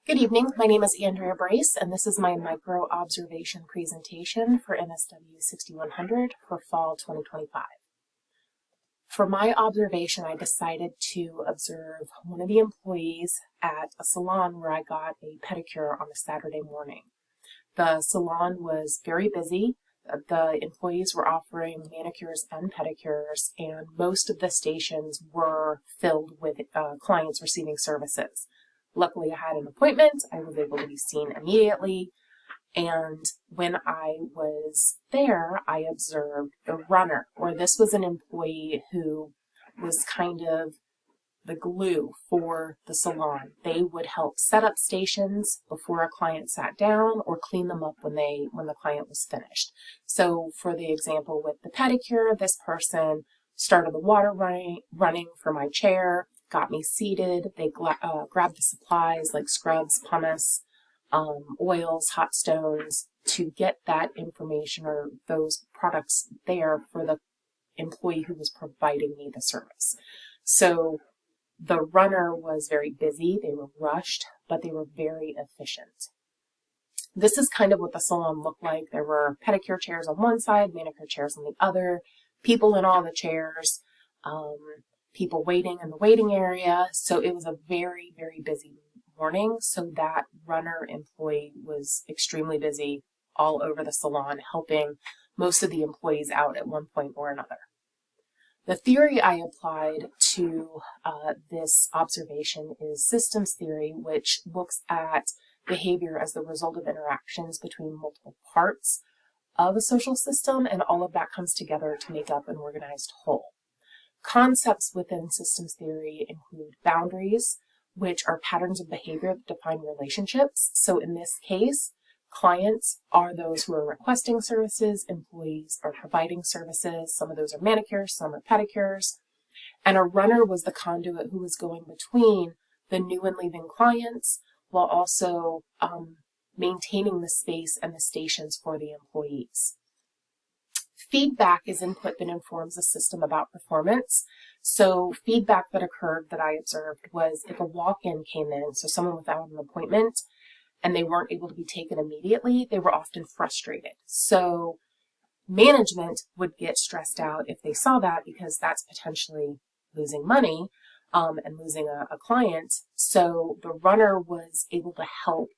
Good evening. My name is Andrea Brace, and this is my micro observation presentation for NSW 6100 for fall 2025. For my observation, I decided to observe one of the employees at a salon where I got a pedicure on a Saturday morning. The salon was very busy. The employees were offering manicures and pedicures, and most of the stations were filled with clients receiving services. Luckily, I had an appointment. I was able to be seen immediately. And when I was there, I observed the runner, or this was an employee who was kind of the glue for the salon. They would help set up stations before a client sat down or clean them up when the client was finished. So for the example with the pedicure, this person started the water running for my chair, got me seated. They grabbed the supplies like scrubs, pumice, oils, hot stones to get that information or those products there for the employee who was providing me the service. So the runner was very busy. They were rushed, but they were very efficient. This is kind of what the salon looked like. There were pedicure chairs on one side, manicure chairs on the other, people in all the chairs, people waiting in the waiting area. So it was a very, very busy morning. So that runner employee was extremely busy all over the salon, helping most of the employees out at one point or another. The theory I applied to this observation is systems theory, which looks at behavior as the result of interactions between multiple parts of a social system, and all of that comes together to make up an organized whole. Concepts within systems theory include boundaries, which are patterns of behavior that define relationships. So in this case, clients are those who are requesting services, employees are providing services. Some of those are manicures, some are pedicures. And a runner was the conduit who was going between the new and leaving clients while also maintaining the space and the stations for the employees. Feedback is input that informs a system about performance. So feedback that occurred that I observed was if a walk-in came in, so someone without an appointment, and they weren't able to be taken immediately, they were often frustrated. So management would get stressed out if they saw that, because that's potentially losing money and losing a client. So the runner was able to help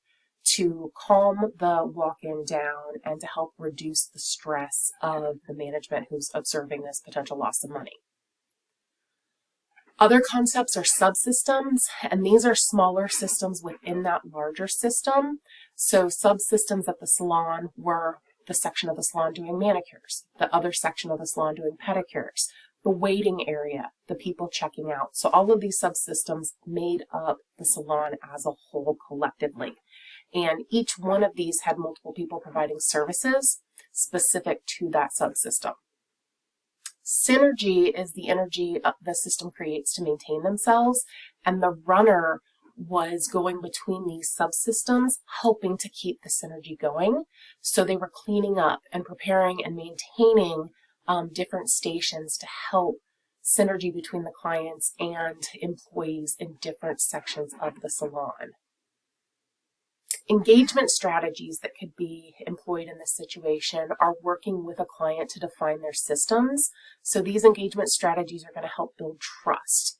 to calm the walk-in down and to help reduce the stress of the management who's observing this potential loss of money. Other concepts are subsystems, and these are smaller systems within that larger system. So subsystems at the salon were the section of the salon doing manicures, the other section of the salon doing pedicures, the waiting area, the people checking out. So all of these subsystems made up the salon as a whole collectively. And each one of these had multiple people providing services specific to that subsystem. Synergy is the energy the system creates to maintain themselves, and the runner was going between these subsystems, helping to keep the synergy going. So they were cleaning up and preparing and maintaining different stations to help synergy between the clients and employees in different sections of the salon. Engagement strategies that could be employed in this situation are working with a client to define their systems. So these engagement strategies are going to help build trust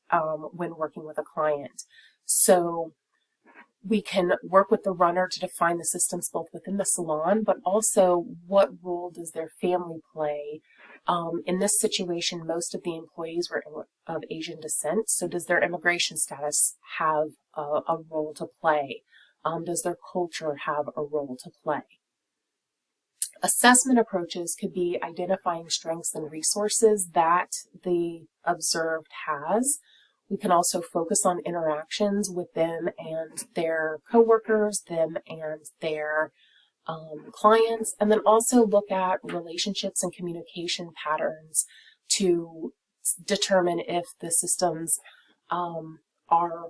when working with a client. So we can work with the runner to define the systems both within the salon, but also what role does their family play? In this situation, most of the employees were of Asian descent. So does their immigration status have a role to play? Does their culture have a role to play? Assessment approaches could be identifying strengths and resources that the observed has. We can also focus on interactions with them and their coworkers, them and their clients, and then also look at relationships and communication patterns to determine if the systems are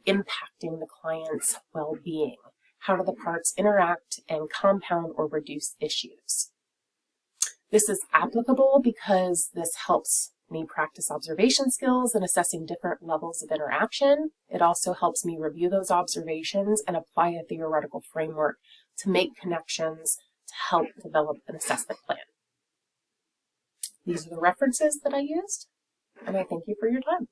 impacting the client's well-being. How do the parts interact and compound or reduce issues? This is applicable because this helps me practice observation skills and assessing different levels of interaction. It also helps me review those observations and apply a theoretical framework to make connections to help develop an assessment plan. These are the references that I used, and I thank you for your time.